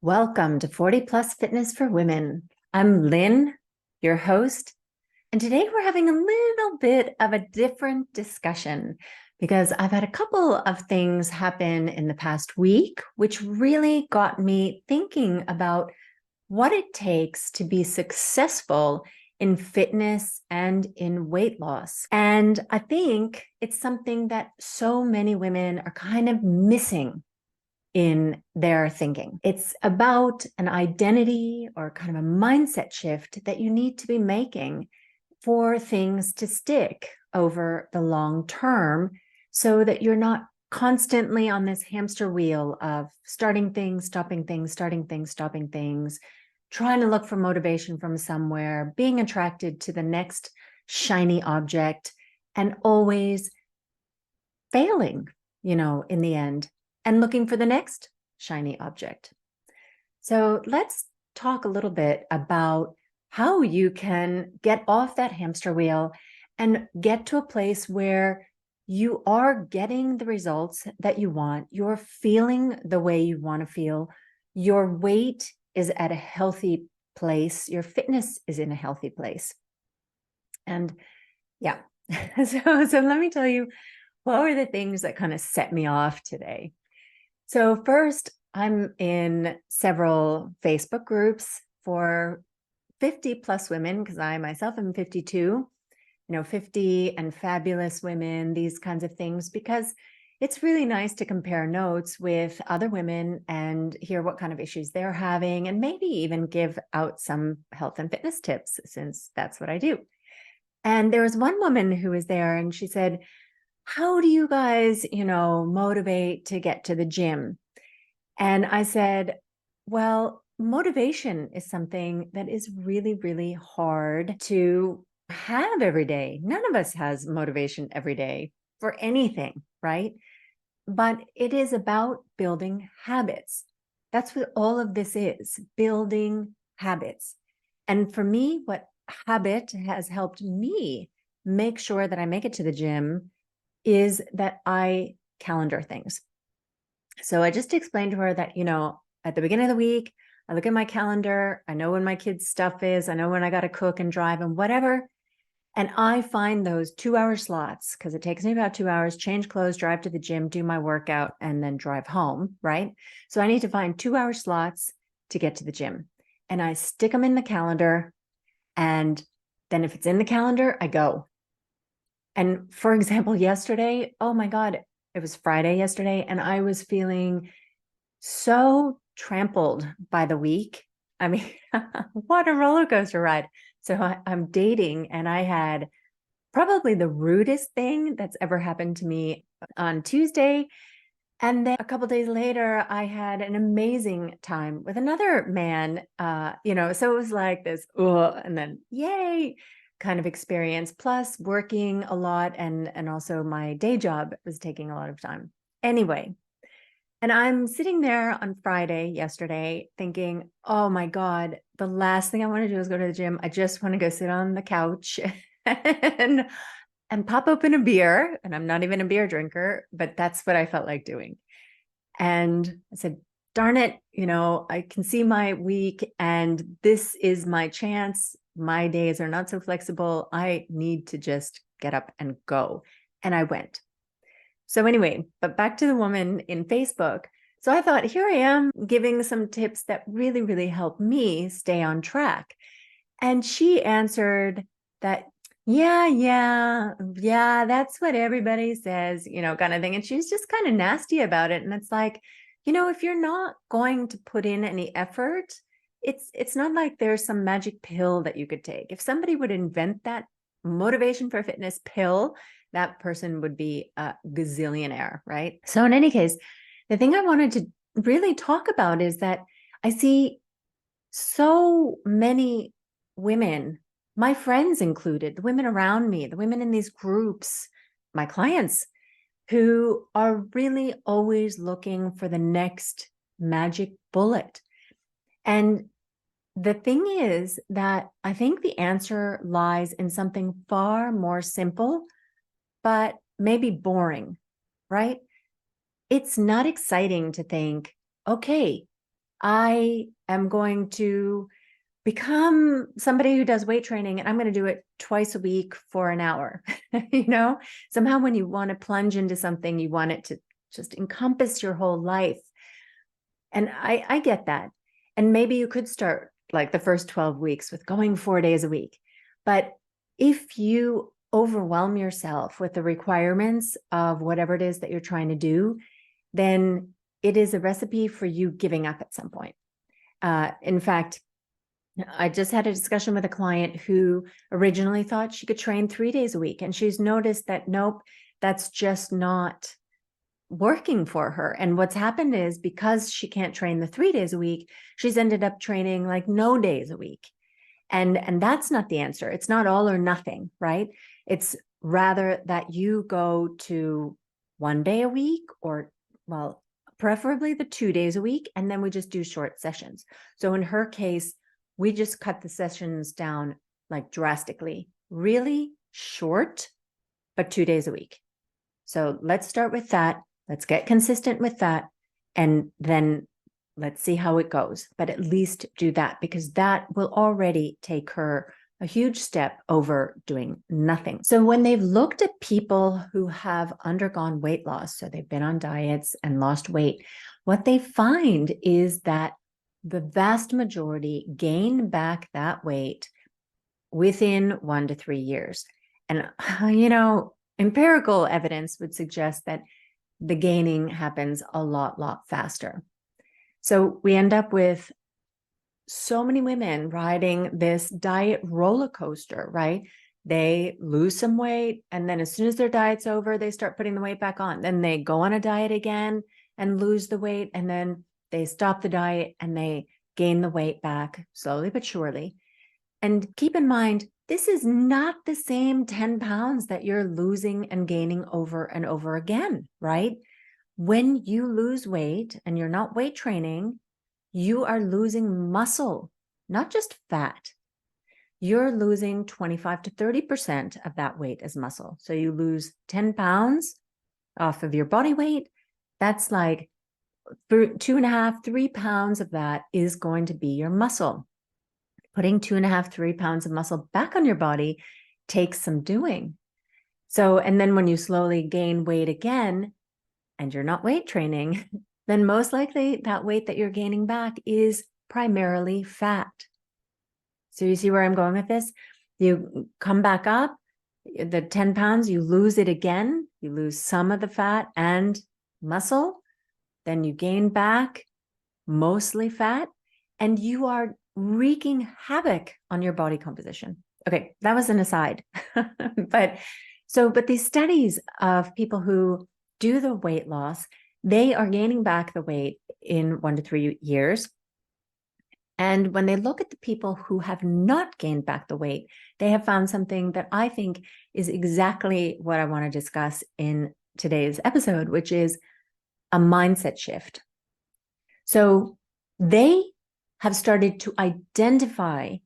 Welcome to 40 Plus Fitness for Women. I'm Lynn, your host, and today we're having a little bit of a different discussion because I've had a couple of things happen in the past week, which really got me thinking about what it takes to be successful in fitness and in weight loss. And I think it's something that so many women are kind of missing in their thinking. It's about an identity or kind of a mindset shift that you need to be making for things to stick over the long term so that you're not constantly on this hamster wheel of starting things, stopping things, starting things, stopping things, trying to look for motivation from somewhere, being attracted to the next shiny object, and always failing, in the end, and looking for the next shiny object. So let's talk a little bit about how you can get off that hamster wheel and get to a place where you are getting the results that you want. You're feeling the way you want to feel. Your weight is at a healthy place. Your fitness is in a healthy place. And yeah, so let me tell you, what were the things that kind of set me off today? So first, I'm in several Facebook groups for 50 plus women, because I myself am 52, 50 and fabulous women, these kinds of things, because it's really nice to compare notes with other women and hear what kind of issues they're having, and maybe even give out some health and fitness tips, since that's what I do. And there was one woman who was there and she said, how do you guys, motivate to get to the gym? And I said, well, motivation is something that is really, really hard to have every day. None of us has motivation every day for anything, right? But it is about building habits. That's what all of this is, building habits. And for me, what habit has helped me make sure that I make it to the gym is that I calendar things. So I just explained to her that, at the beginning of the week, I look at my calendar. I know when my kids' stuff is. I know when I got to cook and drive and whatever. And I find those 2-hour slots, because it takes me about 2 hours, change clothes, drive to the gym, do my workout, and then drive home, right? So I need to find 2-hour slots to get to the gym. And I stick them in the calendar. And then if it's in the calendar, I go. And for example, yesterday, oh my God, it was Friday yesterday, and I was feeling so trampled by the week. I mean, what a roller coaster ride. So I'm dating, and I had probably the rudest thing that's ever happened to me on Tuesday. And then a couple days later, I had an amazing time with another man, so it was like this, and then yay kind of experience, plus working a lot, and also my day job was taking a lot of time. Anyway, and I'm sitting there on Friday, yesterday, thinking, oh my God, the last thing I want to do is go to the gym. I just want to go sit on the couch and pop open a beer. And I'm not even a beer drinker, but that's what I felt like doing. And I said, darn it, I can see my week and this is my chance. My days are not so flexible. I need to just get up and go. And I went. So anyway, but back to the woman in Facebook. So I thought, here I am giving some tips that really, really help me stay on track. And she answered that, yeah, that's what everybody says, kind of thing. And she's just kind of nasty about it. And it's like, if you're not going to put in any effort, it's not like there's some magic pill that you could take. If somebody would invent that motivation for fitness pill, that person would be a gazillionaire, right? So in any case, the thing I wanted to really talk about is that I see so many women, my friends included, the women around me, the women in these groups, my clients, who are really always looking for the next magic bullet. And the thing is that I think the answer lies in something far more simple, but maybe boring, right? It's not exciting to think, okay, I am going to become somebody who does weight training and I'm going to do it twice a week for an hour. Somehow when you want to plunge into something, you want it to just encompass your whole life. And I get that. And maybe you could start like the first 12 weeks with going 4 days a week. But if you overwhelm yourself with the requirements of whatever it is that you're trying to do, then it is a recipe for you giving up at some point. In fact, I just had a discussion with a client who originally thought she could train 3 days a week. And she's noticed that, nope, that's just not working for her. And what's happened is because she can't train the 3 days a week, she's ended up training like no days a week. And that's not the answer. It's not all or nothing, right? It's rather that you go to 1 day a week or, well, preferably the 2 days a week. And then we just do short sessions. So in her case, we just cut the sessions down like drastically, really short, but 2 days a week. So let's start with that. Let's get consistent with that. And then let's see how it goes. But at least do that because that will already take her a huge step over doing nothing. So when they've looked at people who have undergone weight loss, so they've been on diets and lost weight, what they find is that the vast majority gain back that weight within 1 to 3 years. And, empirical evidence would suggest that the gaining happens a lot faster. So we end up with so many women riding this diet roller coaster, right? They lose some weight, and then as soon as their diet's over, they start putting the weight back on. Then they go on a diet again and lose the weight, and then they stop the diet and they gain the weight back slowly but surely. And keep in mind, this is not the same 10 pounds that you're losing and gaining over and over again, right? When you lose weight and you're not weight training, you are losing muscle, not just fat. You're losing 25 to 30% of that weight as muscle. So you lose 10 pounds off of your body weight. That's like 2.5, 3 pounds of that is going to be your muscle. Putting 2.5, 3 pounds of muscle back on your body takes some doing. So, and then when you slowly gain weight again, and you're not weight training, then most likely that weight that you're gaining back is primarily fat. So you see where I'm going with this? You come back up, the 10 pounds, you lose it again. You lose some of the fat and muscle. Then you gain back mostly fat, and you are wreaking havoc on your body composition. Okay, that was an aside. But these studies of people who do the weight loss, they are gaining back the weight in 1 to 3 years. And when they look at the people who have not gained back the weight, they have found something that I think is exactly what I want to discuss in today's episode, which is a mindset shift. So they have started to identify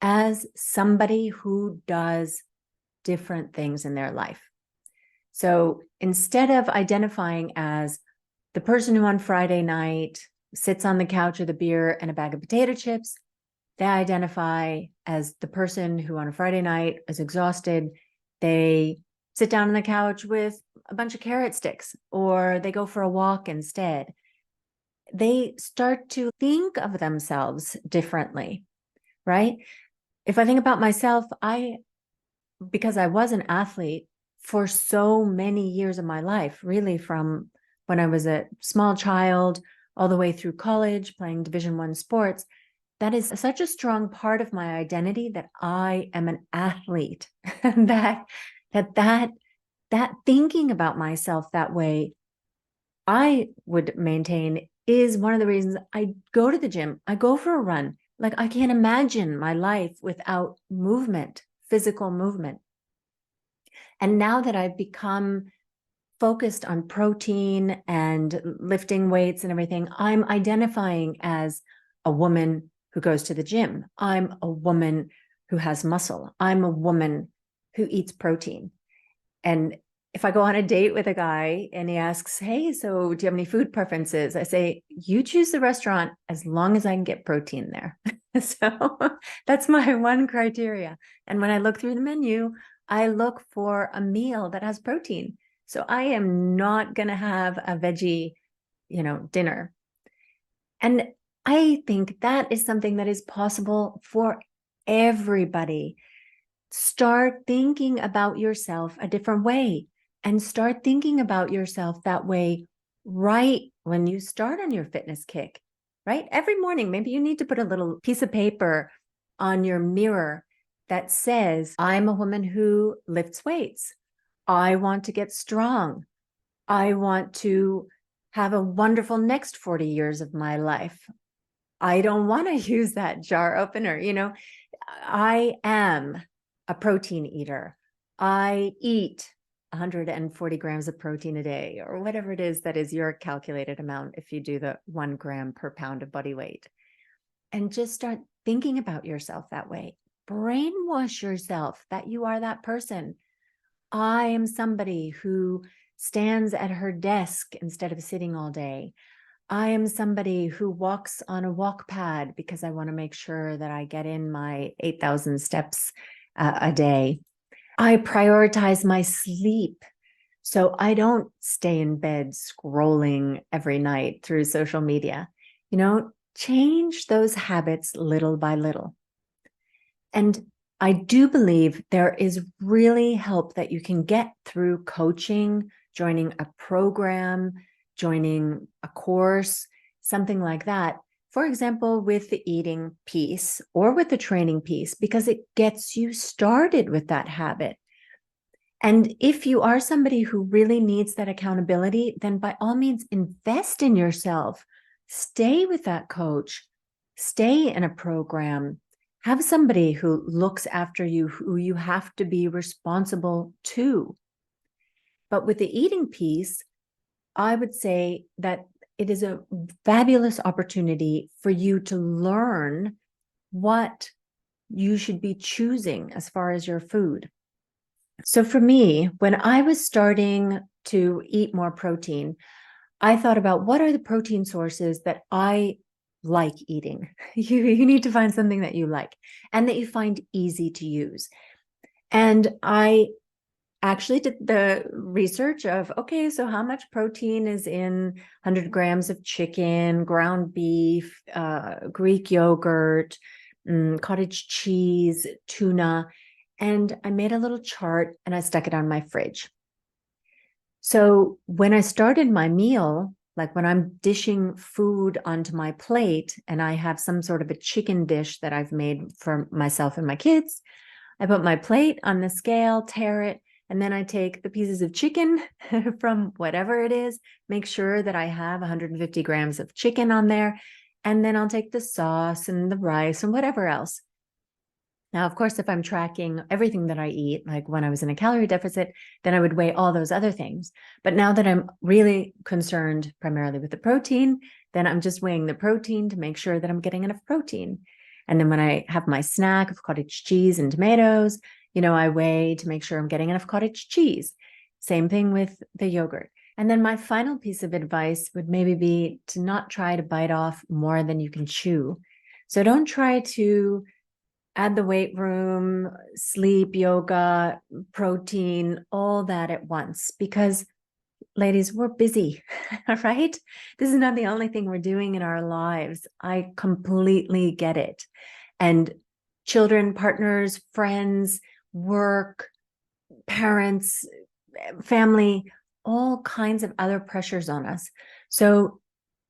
as somebody who does different things in their life. So instead of identifying as the person who on Friday night sits on the couch with a beer and a bag of potato chips, they identify as the person who on a Friday night is exhausted. They sit down on the couch with a bunch of carrot sticks, or they go for a walk instead. They start to think of themselves differently, right? If I think about myself, because I was an athlete for so many years of my life, really from when I was a small child all the way through college, playing Division I sports, that is such a strong part of my identity that I am an athlete. And that thinking about myself that way, I would maintain is one of the reasons I go to the gym. I go for a run. Like I can't imagine my life without movement, physical movement. And now that I've become focused on protein and lifting weights and everything, I'm identifying as a woman who goes to the gym. I'm a woman who has muscle. I'm a woman who eats protein. And if I go on a date with a guy and he asks, hey, so do you have any food preferences? I say, you choose the restaurant as long as I can get protein there. So that's my one criteria. And when I look through the menu, I look for a meal that has protein. So I am not going to have a veggie, dinner. And I think that is something that is possible for everybody. Start thinking about yourself a different way and start thinking about yourself that way right when you start on your fitness kick, right? Every morning, maybe you need to put a little piece of paper on your mirror that says, I'm a woman who lifts weights. I want to get strong. I want to have a wonderful next 40 years of my life. I don't want to use that jar opener. I am a protein eater. I eat 140 grams of protein a day, or whatever it is that is your calculated amount if you do the 1 gram per pound of body weight. And just start thinking about yourself that way. Brainwash yourself that you are that person. I am somebody who stands at her desk instead of sitting all day. I am somebody who walks on a walk pad because I want to make sure that I get in my 8,000 steps a day. I prioritize my sleep. So I don't stay in bed scrolling every night through social media. Change those habits little by little. And I do believe there is really help that you can get through coaching, joining a program, joining a course, something like that. For example, with the eating piece or with the training piece, because it gets you started with that habit. And if you are somebody who really needs that accountability, then by all means, invest in yourself. Stay with that coach. Stay in a program. Have somebody who looks after you, who you have to be responsible to. But with the eating piece, I would say that it is a fabulous opportunity for you to learn what you should be choosing as far as your food. So for me, when I was starting to eat more protein, I thought about what are the protein sources that I like eating. You need to find something that you like and that you find easy to use. And I actually did the research of, okay, so how much protein is in 100 grams of chicken, ground beef, Greek yogurt, cottage cheese, tuna. And I made a little chart and I stuck it on my fridge. So when I started my meal, like when I'm dishing food onto my plate and I have some sort of a chicken dish that I've made for myself and my kids, I put my plate on the scale, tare it, and then I take the pieces of chicken from whatever it is, make sure that I have 150 grams of chicken on there, and then I'll take the sauce and the rice and whatever else. Now, of course, if I'm tracking everything that I eat, like when I was in a calorie deficit, then I would weigh all those other things. But now that I'm really concerned primarily with the protein, then I'm just weighing the protein to make sure that I'm getting enough protein. And then when I have my snack of cottage cheese and tomatoes, I weigh to make sure I'm getting enough cottage cheese. Same thing with the yogurt. And then my final piece of advice would maybe be to not try to bite off more than you can chew. So don't try to add the weight room, sleep, yoga, protein, all that at once, because ladies, we're busy, right? This is not the only thing we're doing in our lives. I completely get it. And children, partners, friends, work, parents, family, all kinds of other pressures on us. So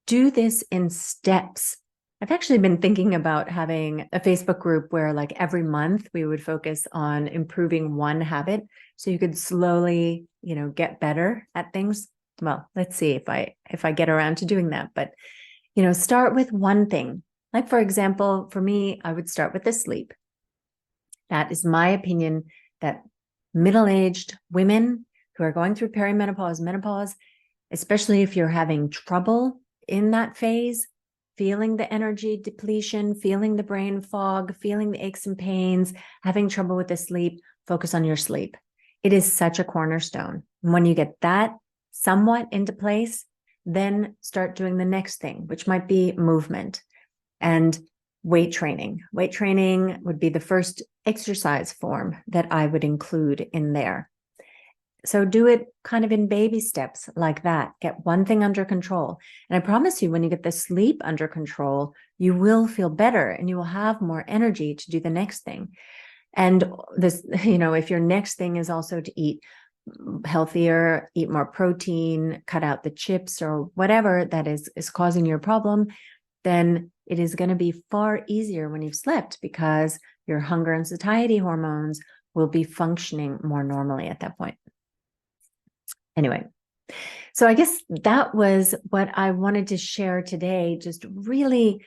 do this in steps. I've actually been thinking about having a Facebook group where like every month we would focus on improving one habit so you could slowly, get better at things. Well, let's see if I get around to doing that, but start with one thing. Like for example, for me, I would start with the sleep. That is my opinion that middle-aged women who are going through perimenopause, menopause, especially if you're having trouble in that phase, feeling the energy depletion, feeling the brain fog, feeling the aches and pains, having trouble with the sleep, focus on your sleep. It is such a cornerstone. And when you get that somewhat into place, then start doing the next thing, which might be movement and weight training. Weight training would be the first exercise form that I would include in there. So do it kind of in baby steps like that. Get one thing under control. And I promise you, when you get the sleep under control, you will feel better and you will have more energy to do the next thing. And this, if your next thing is also to eat healthier, eat more protein, cut out the chips or whatever that is causing your problem, then it is going to be far easier when you've slept because your hunger and satiety hormones will be functioning more normally at that point. Anyway, so I guess that was what I wanted to share today. Just really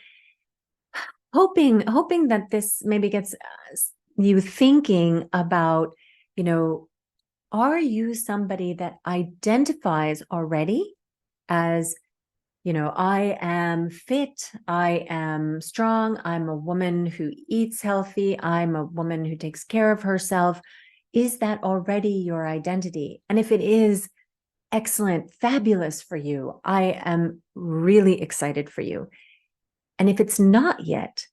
hoping that this maybe gets you thinking about, are you somebody that identifies already as, I am fit, I am strong, I'm a woman who eats healthy, I'm a woman who takes care of herself? Is that already your identity? And if it is, excellent, fabulous for you. I am really excited for you. And if it's not yet,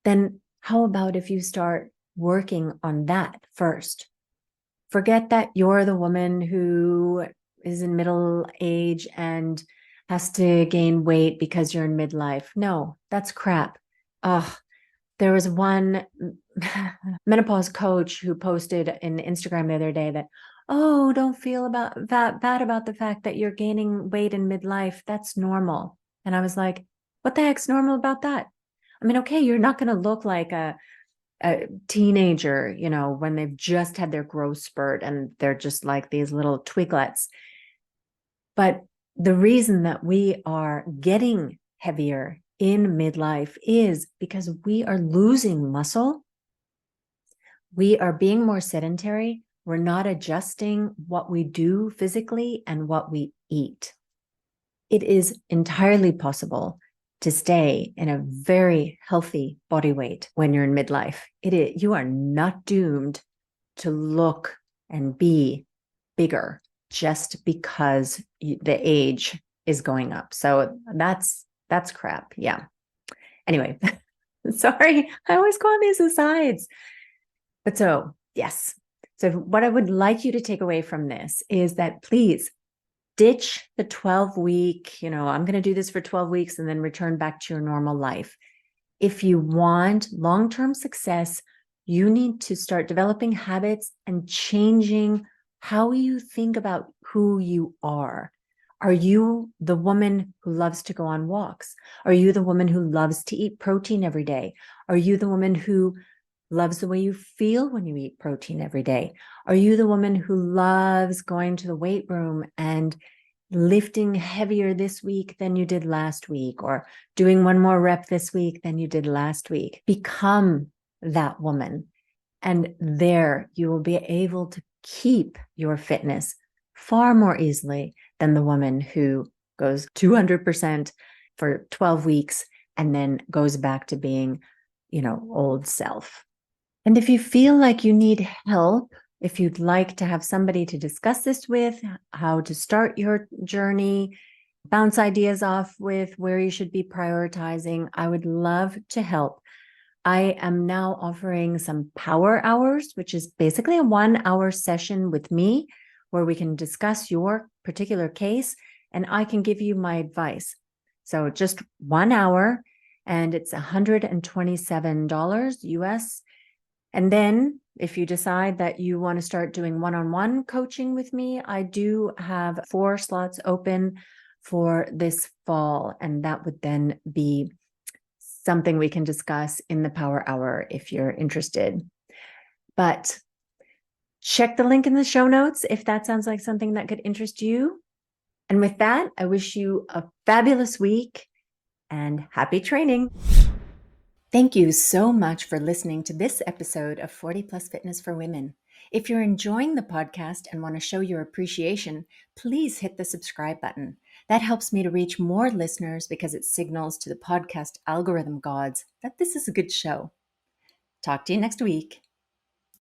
then how about if you start working on that first? Forget that you're the woman who is in middle age and has to gain weight because you're in midlife. No, that's crap. Oh, there was one menopause coach who posted in Instagram the other day that, oh, don't feel bad about the fact that you're gaining weight in midlife. That's normal. And I was like, what the heck's normal about that? I mean, okay, you're not going to look like a teenager, when they've just had their growth spurt and they're just like these little twiglets. But the reason that we are getting heavier in midlife is because we are losing muscle. We are being more sedentary. We're not adjusting what we do physically and what we eat. It is entirely possible to stay in a very healthy body weight when you're in midlife. You are not doomed to look and be bigger just because the age is going up. So that's crap. Yeah. Anyway, sorry, I always go on these asides. But so, yes. So what I would like you to take away from this is that please ditch the 12-week, I'm going to do this for 12 weeks and then return back to your normal life. If you want long-term success, you need to start developing habits and changing how you think about who you are. Are you the woman who loves to go on walks? Are you the woman who loves to eat protein every day? Are you the woman who loves the way you feel when you eat protein every day? Are you the woman who loves going to the weight room and lifting heavier this week than you did last week, or doing one more rep this week than you did last week? Become that woman. And there you will be able to keep your fitness far more easily than the woman who goes 200% for 12 weeks and then goes back to being, old self. And if you feel like you need help, if you'd like to have somebody to discuss this with, how to start your journey, bounce ideas off with, where you should be prioritizing, I would love to help. I am now offering some power hours, which is basically a 1-hour session with me where we can discuss your particular case and I can give you my advice. So just 1 hour and it's $127 US. And then if you decide that you want to start doing one-on-one coaching with me, I do have 4 slots open for this fall. And that would then be something we can discuss in the Power Hour if you're interested. But check the link in the show notes if that sounds like something that could interest you. And with that, I wish you a fabulous week and happy training. Thank you so much for listening to this episode of 40 Plus Fitness for Women. If you're enjoying the podcast and want to show your appreciation, please hit the subscribe button. That helps me to reach more listeners because it signals to the podcast algorithm gods that this is a good show. Talk to you next week.